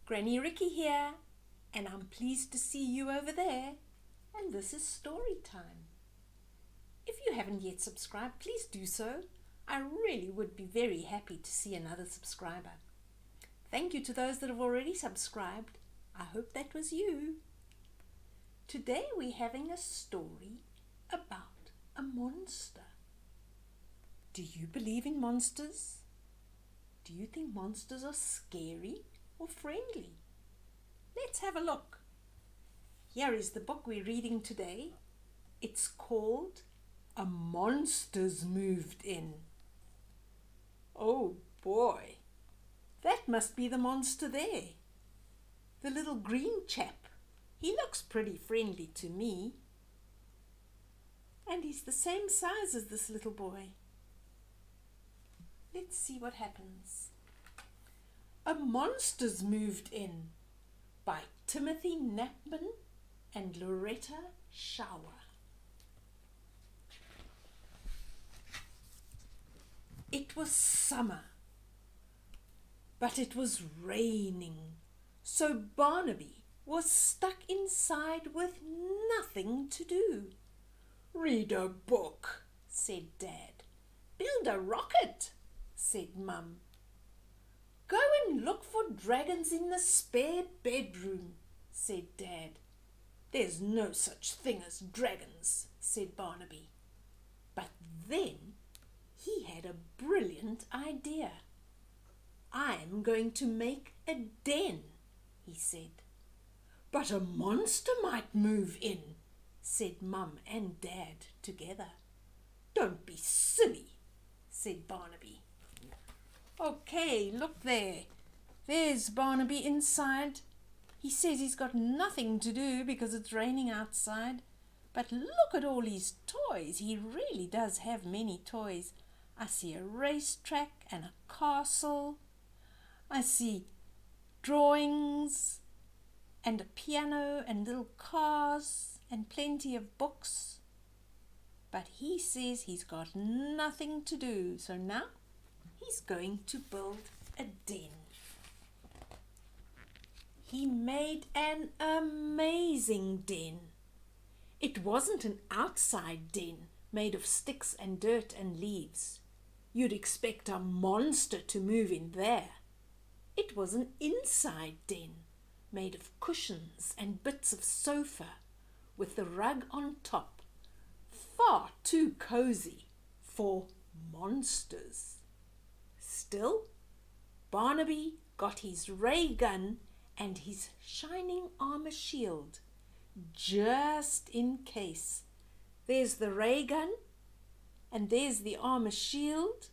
Granny Ricky here, and I'm pleased to see you over there. And this is story time. If you haven't yet subscribed, please do so. I really would be very happy to see another subscriber. Thank you to those that have already subscribed. I hope that was you. Today we're having a story about a monster. Do you believe in monsters? Do you think monsters are scary or friendly? Let's have a look. Here is the book we're reading today. It's called A Monster's Moved In. Oh boy, that must be the monster there. The little green chap. He looks pretty friendly to me. And he's the same size as this little boy. Let's see what happens. A Monster's Moved In by Timothy Knapman and Loretta Schauer. It was summer, but it was raining, so Barnaby was stuck inside with nothing to do. "Read a book," said Dad. "Build a rocket," said Mum. "Go and look for dragons in the spare bedroom," said Dad. "There's no such thing as dragons," said Barnaby. But then he had a brilliant idea. "I'm going to make a den," he said. "But a monster might move in," said Mum and Dad together. "Don't be silly," said Barnaby. "Okay, look there. There's Barnaby inside. He says he's got nothing to do because it's raining outside. But look at all his toys. He really does have many toys. I see a racetrack and a castle. I see drawings and a piano and little cars and plenty of books. But he says he's got nothing to do, so now he's going to build a den." He made an amazing den. It wasn't an outside den made of sticks and dirt and leaves. You'd expect a monster to move in there. It was an inside den made of cushions and bits of sofa with the rug on top. Far too cozy for monsters. Still, Barnaby got his ray gun and his shining armor shield, just in case. There's the ray gun and there's the armor shield.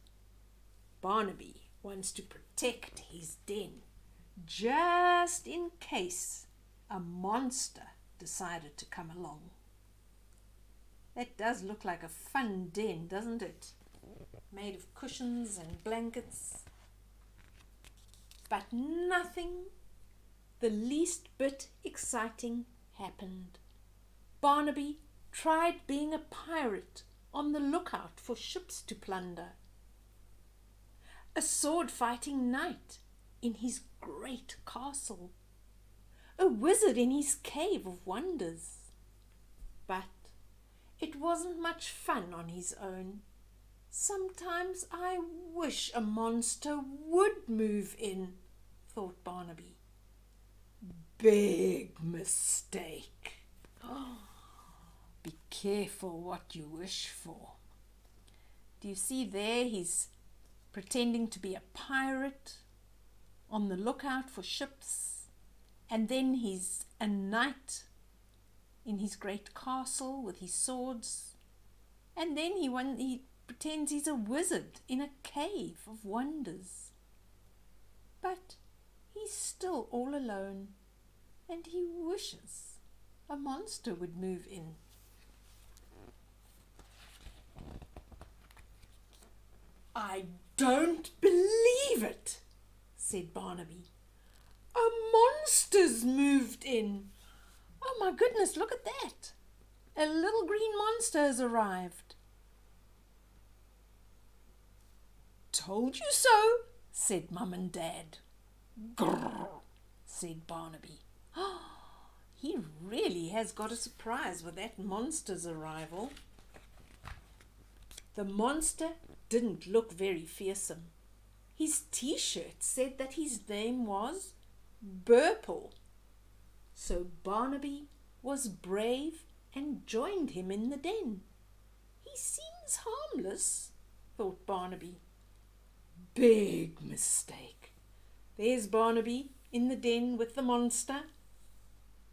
Barnaby wants to protect his den, just in case a monster decided to come along. That does look like a fun den, doesn't it? Made of cushions and blankets. But nothing the least bit exciting happened. Barnaby tried being a pirate on the lookout for ships to plunder. A sword-fighting knight in his great castle. A wizard in his cave of wonders. But it wasn't much fun on his own. "Sometimes I wish a monster would move in," thought Barnaby. Big mistake. Be careful what you wish for. Do you see there? He's pretending to be a pirate on the lookout for ships. And then he's a knight in his great castle with his swords. And then he pretends he's a wizard in a cave of wonders. But he's still all alone, and he wishes a monster would move in. "I don't believe it," said Barnaby. "A monster's moved in. Oh my goodness, look at that. A little green monster has arrived." "Told you so," said Mum and Dad. "Grrr," said Barnaby. He really has got a surprise with that monster's arrival. The monster didn't look very fearsome. His t-shirt said that his name was Burple. So Barnaby was brave and joined him in the den. He seems harmless, thought Barnaby. Big mistake. There's Barnaby in the den with the monster.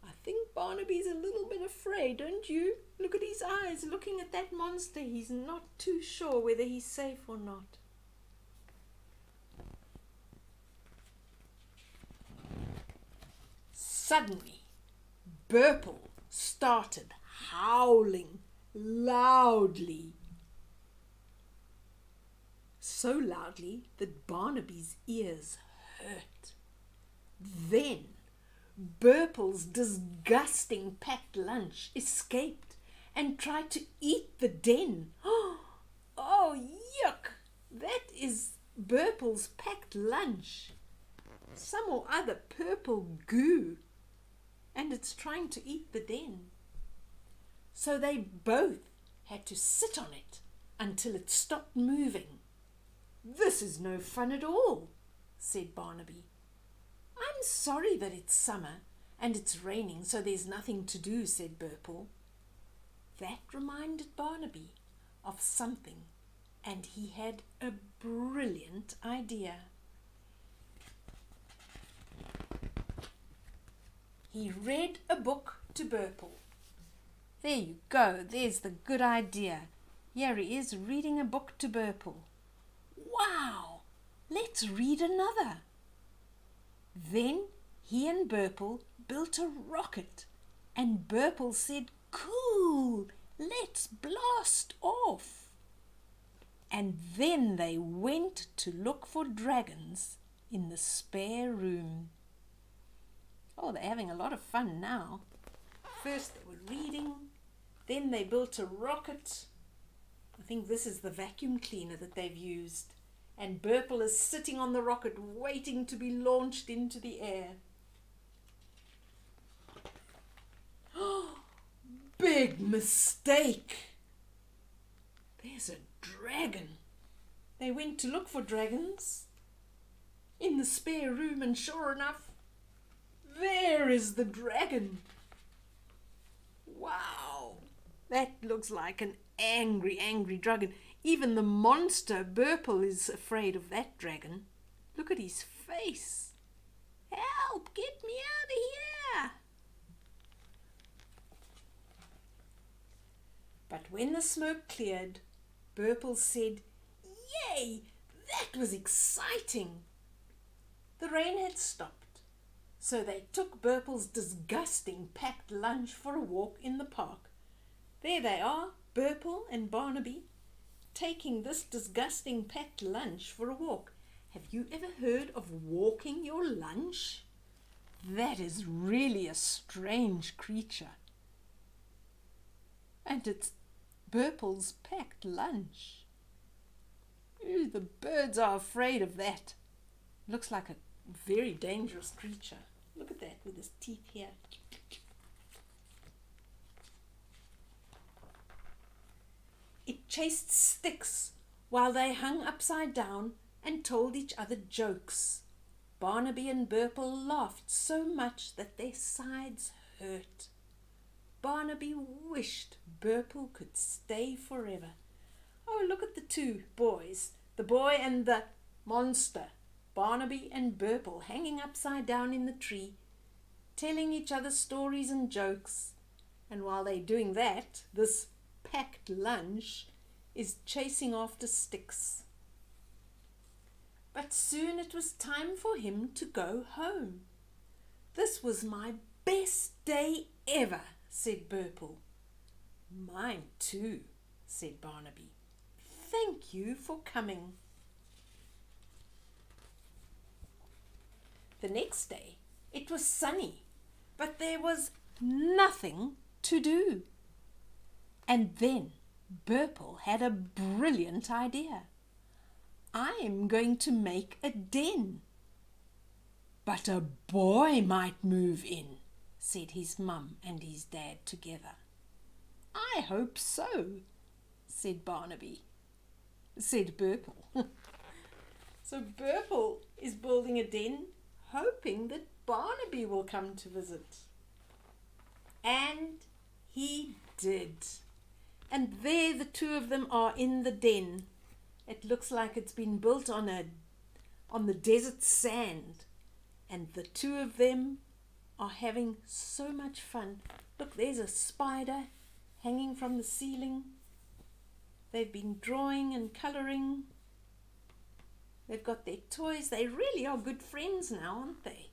I think Barnaby's a little bit afraid, don't you? Look at his eyes looking at that monster. He's not too sure whether he's safe or not. Suddenly, Burple started howling loudly. So loudly that Barnaby's ears hurt. Then Burple's disgusting packed lunch escaped and tried to eat the den. Oh, yuck! That is Burple's packed lunch. Some or other purple goo. And it's trying to eat the den. So they both had to sit on it until it stopped moving. This is no fun at all, said Barnaby. I'm sorry that it's summer and it's raining, so there's nothing to do, said Burple. That reminded Barnaby of something, and he had a brilliant idea. He read a book to Burple. There you go, there's the good idea. Here he is reading a book to Burple. Wow, let's read another. Then he and Burple built a rocket, and Burple said, "Cool, let's blast off." And then they went to look for dragons in the spare room. Oh, they're having a lot of fun now. First they were reading, then they built a rocket. I think this is the vacuum cleaner that they've used. And Burple is sitting on the rocket waiting to be launched into the air. Big mistake! There's a dragon. They went to look for dragons in the spare room, and sure enough, there is the dragon. Wow, that looks like an angry dragon. Even the monster Burple is afraid of that dragon. Look at his face. Help, get me out of here. But when the smoke cleared, Burple said, "Yay, that was exciting." The rain had stopped, so they took Burple's disgusting packed lunch for a walk in the park. There they are, Burple and Barnaby, taking this disgusting packed lunch for a walk. Have you ever heard of walking your lunch? That is really a strange creature. And it's Burple's packed lunch. Ooh, the birds are afraid of that. Looks like a very dangerous creature. Look at that with his teeth here. It chased sticks while they hung upside down and told each other jokes. Barnaby and Burple laughed so much that their sides hurt. Barnaby wished Burple could stay forever. Oh, look at the two boys, the boy and the monster, Barnaby and Burple, hanging upside down in the tree, telling each other stories and jokes. And while they're doing that, this packed lunch is chasing after sticks. But soon it was time for him to go home. "This was my best day ever," said Burple. "Mine too," said Barnaby. "Thank you for coming." The next day it was sunny, but there was nothing to do. And then Burple had a brilliant idea. "I am going to make a den." But a boy might move in, said his mum and his dad together. I hope so, said Burple. So Burple is building a den, hoping that Barnaby will come to visit. And he did. And there the two of them are in the den. It looks like it's been built on the desert sand. And the two of them are having so much fun. Look, there's a spider hanging from the ceiling. They've been drawing and colouring. They've got their toys. They really are good friends now, aren't they?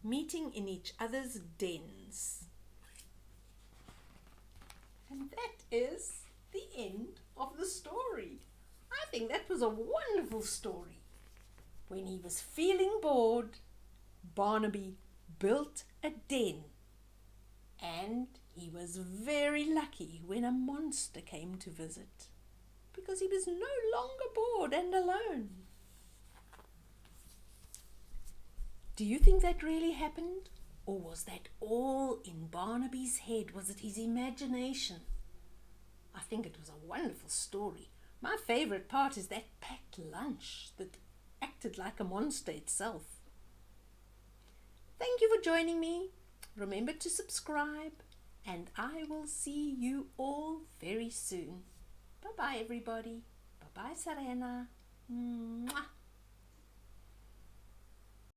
Meeting in each other's dens. And that is the end of the story. I think that was a wonderful story. When he was feeling bored, Barnaby built a den. And he was very lucky when a monster came to visit, because he was no longer bored and alone. Do you think that really happened? Or was that all in Barnaby's head? Was it his imagination? I think it was a wonderful story. My favourite part is that packed lunch that acted like a monster itself. Thank you for joining me. Remember to subscribe, and I will see you all very soon. Bye-bye, everybody. Bye-bye, Serena. Mwah.